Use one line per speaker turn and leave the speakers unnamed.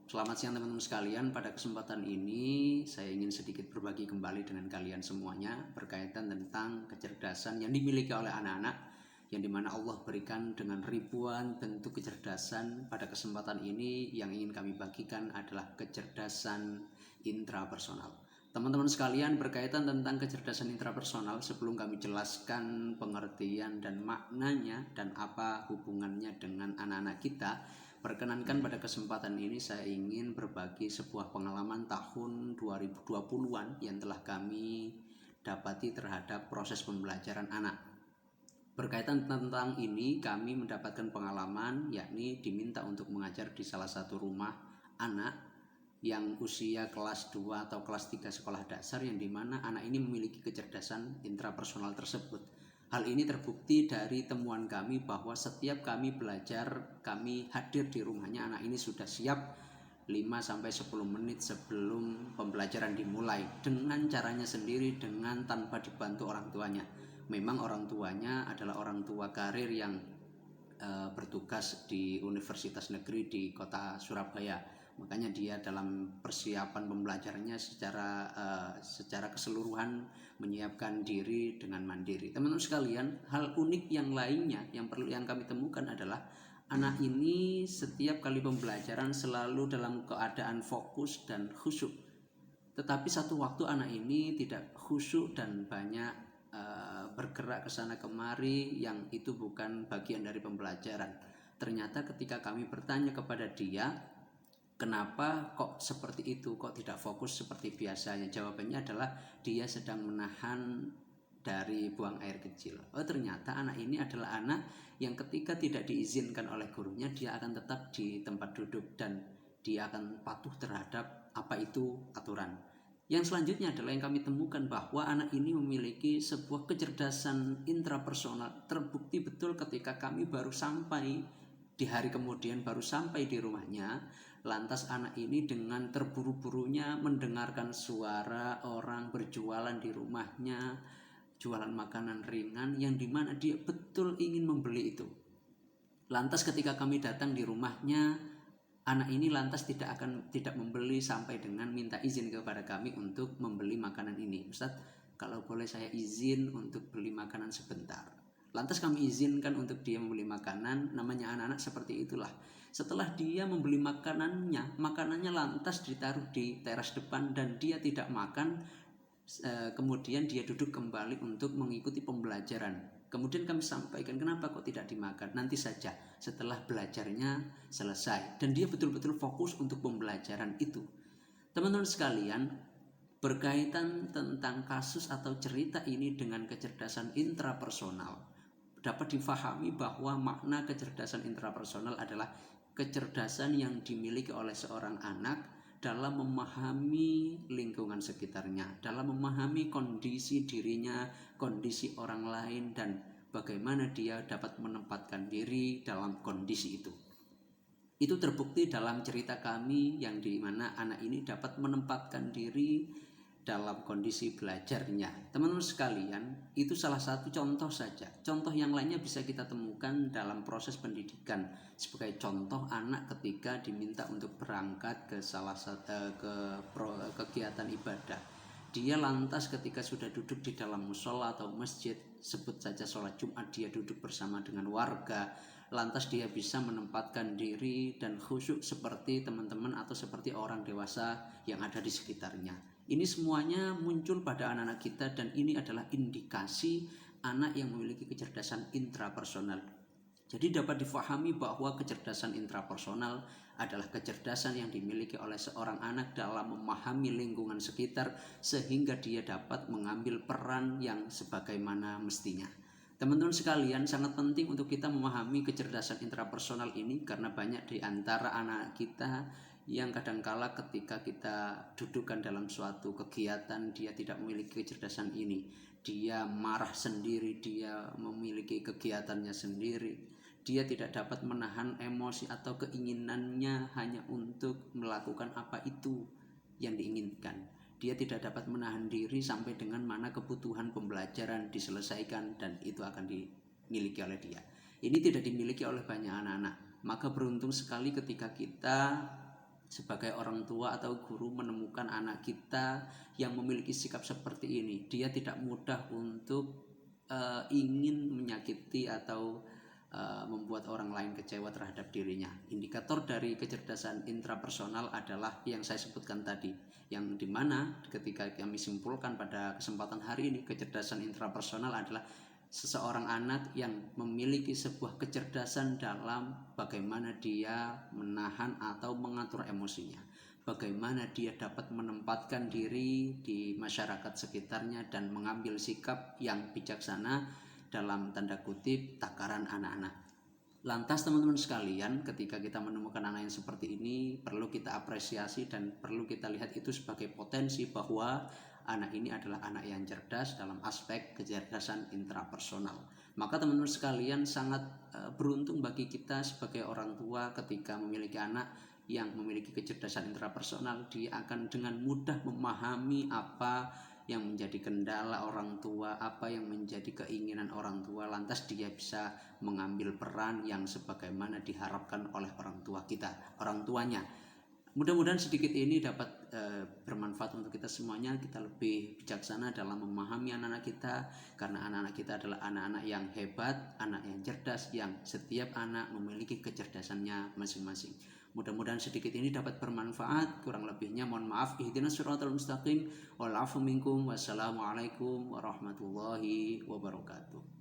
Selamat siang teman-teman sekalian. Pada kesempatan ini saya ingin sedikit berbagi kembali dengan kalian semuanya berkaitan tentang kecerdasan yang dimiliki oleh anak-anak, yang dimana Allah berikan dengan ribuan bentuk kecerdasan. Pada kesempatan ini yang ingin kami bagikan adalah kecerdasan intrapersonal. Teman-teman sekalian, berkaitan tentang kecerdasan intrapersonal, sebelum kami jelaskan pengertian dan maknanya dan apa hubungannya dengan anak-anak kita, perkenankan pada kesempatan ini saya ingin berbagi sebuah pengalaman tahun 2020-an yang telah kami dapati terhadap proses pembelajaran anak. Berkaitan tentang ini, kami mendapatkan pengalaman yakni diminta untuk mengajar di salah satu rumah anak yang usia kelas 2 atau kelas 3 sekolah dasar, yang dimana anak ini memiliki kecerdasan intrapersonal tersebut. Hal ini terbukti dari temuan kami bahwa setiap kami belajar, kami hadir di rumahnya, anak ini sudah siap 5-10 menit sebelum pembelajaran dimulai dengan caranya sendiri, dengan tanpa dibantu orang tuanya. Memang orang tuanya adalah orang tua karir yang bertugas di Universitas Negeri di kota Surabaya. Makanya dia dalam persiapan pembelajarannya secara keseluruhan menyiapkan diri dengan mandiri. Teman-teman sekalian, hal unik yang lainnya yang kami temukan adalah anak ini setiap kali pembelajaran selalu dalam keadaan fokus dan khusyuk. Tetapi satu waktu anak ini tidak khusyuk dan banyak bergerak ke sana kemari, yang itu bukan bagian dari pembelajaran. Ternyata ketika kami bertanya kepada dia, kenapa kok seperti itu, kok tidak fokus seperti biasanya? Jawabannya adalah dia sedang menahan dari buang air kecil. Oh, ternyata anak ini adalah anak yang ketika tidak diizinkan oleh gurunya, dia akan tetap di tempat duduk dan dia akan patuh terhadap apa itu aturan. Yang selanjutnya adalah yang kami temukan bahwa anak ini memiliki sebuah kecerdasan intrapersonal. Terbukti betul ketika kami baru sampai di hari kemudian, baru sampai di rumahnya, lantas anak ini dengan terburu-burunya mendengarkan suara orang berjualan di rumahnya, jualan makanan ringan, yang dimana dia betul ingin membeli itu. Lantas ketika kami datang di rumahnya, anak ini lantas tidak membeli sampai dengan minta izin kepada kami untuk membeli makanan ini. Ustaz, kalau boleh saya izin untuk beli makanan sebentar. Lantas kami izinkan untuk dia membeli makanan. Namanya anak-anak seperti itulah. Setelah dia membeli makanannya lantas ditaruh di teras depan dan dia tidak makan. Kemudian dia duduk kembali untuk mengikuti pembelajaran. Kemudian kami sampaikan, kenapa kok tidak dimakan? Nanti saja setelah belajarnya selesai. Dan dia betul-betul fokus untuk pembelajaran itu. Teman-teman sekalian, berkaitan tentang kasus atau cerita ini dengan kecerdasan intrapersonal, dapat difahami bahwa makna kecerdasan intrapersonal adalah kecerdasan yang dimiliki oleh seorang anak dalam memahami lingkungan sekitarnya, dalam memahami kondisi dirinya, kondisi orang lain, dan bagaimana dia dapat menempatkan diri dalam kondisi itu. Itu terbukti dalam cerita kami, yang dimana anak ini dapat menempatkan diri dalam kondisi belajarnya. Teman-teman sekalian, itu salah satu contoh saja. Contoh yang lainnya bisa kita temukan dalam proses pendidikan. Sebagai contoh, anak ketika diminta untuk berangkat ke kegiatan ibadah, dia lantas ketika sudah duduk di dalam musola atau masjid, sebut saja sholat Jumat, dia duduk bersama dengan warga, lantas dia bisa menempatkan diri dan khusyuk seperti teman-teman atau seperti orang dewasa yang ada di sekitarnya. Ini semuanya muncul pada anak-anak kita, dan ini adalah indikasi anak yang memiliki kecerdasan intrapersonal. Jadi dapat difahami bahwa kecerdasan intrapersonal adalah kecerdasan yang dimiliki oleh seorang anak dalam memahami lingkungan sekitar, sehingga dia dapat mengambil peran yang sebagaimana mestinya. Teman-teman sekalian, sangat penting untuk kita memahami kecerdasan intrapersonal ini, karena banyak di antara anak kita yang kadangkala ketika kita dudukkan dalam suatu kegiatan, dia tidak memiliki kecerdasan ini. Dia marah sendiri, dia memiliki kegiatannya sendiri. Dia tidak dapat menahan emosi atau keinginannya hanya untuk melakukan apa itu yang diinginkan. Dia tidak dapat menahan diri sampai dengan mana kebutuhan pembelajaran diselesaikan dan itu akan dimiliki oleh dia. Ini tidak dimiliki oleh banyak anak-anak. Maka beruntung sekali ketika kita sebagai orang tua atau guru menemukan anak kita yang memiliki sikap seperti ini, dia tidak mudah untuk ingin menyakiti atau membuat orang lain kecewa terhadap dirinya. Indikator dari kecerdasan intrapersonal adalah yang saya sebutkan tadi, yang dimana ketika kami simpulkan pada kesempatan hari ini, kecerdasan intrapersonal adalah seseorang anak yang memiliki sebuah kecerdasan dalam bagaimana dia menahan atau mengatur emosinya, bagaimana dia dapat menempatkan diri di masyarakat sekitarnya dan mengambil sikap yang bijaksana dalam tanda kutip takaran anak-anak. Lantas teman-teman sekalian, ketika kita menemukan anak yang seperti ini, perlu kita apresiasi dan perlu kita lihat itu sebagai potensi bahwa anak ini adalah anak yang cerdas dalam aspek kecerdasan intrapersonal. Maka teman-teman sekalian, sangat beruntung bagi kita sebagai orang tua ketika memiliki anak yang memiliki kecerdasan intrapersonal. Dia akan dengan mudah memahami apa yang menjadi kendala orang tua, apa yang menjadi keinginan orang tua, lantas dia bisa mengambil peran yang sebagaimana diharapkan oleh orang tua kita, orang tuanya. Mudah-mudahan sedikit ini dapat bermanfaat untuk kita semuanya. Kita lebih bijaksana dalam memahami anak-anak kita, karena anak-anak kita adalah anak-anak yang hebat, anak yang cerdas, yang setiap anak memiliki kecerdasannya masing-masing. Mudah-mudahan sedikit ini dapat bermanfaat. Kurang lebihnya mohon maaf. Ihdinas siratal mustaqim. Wal afu minkum. Wassalamualaikum warahmatullahi wabarakatuh.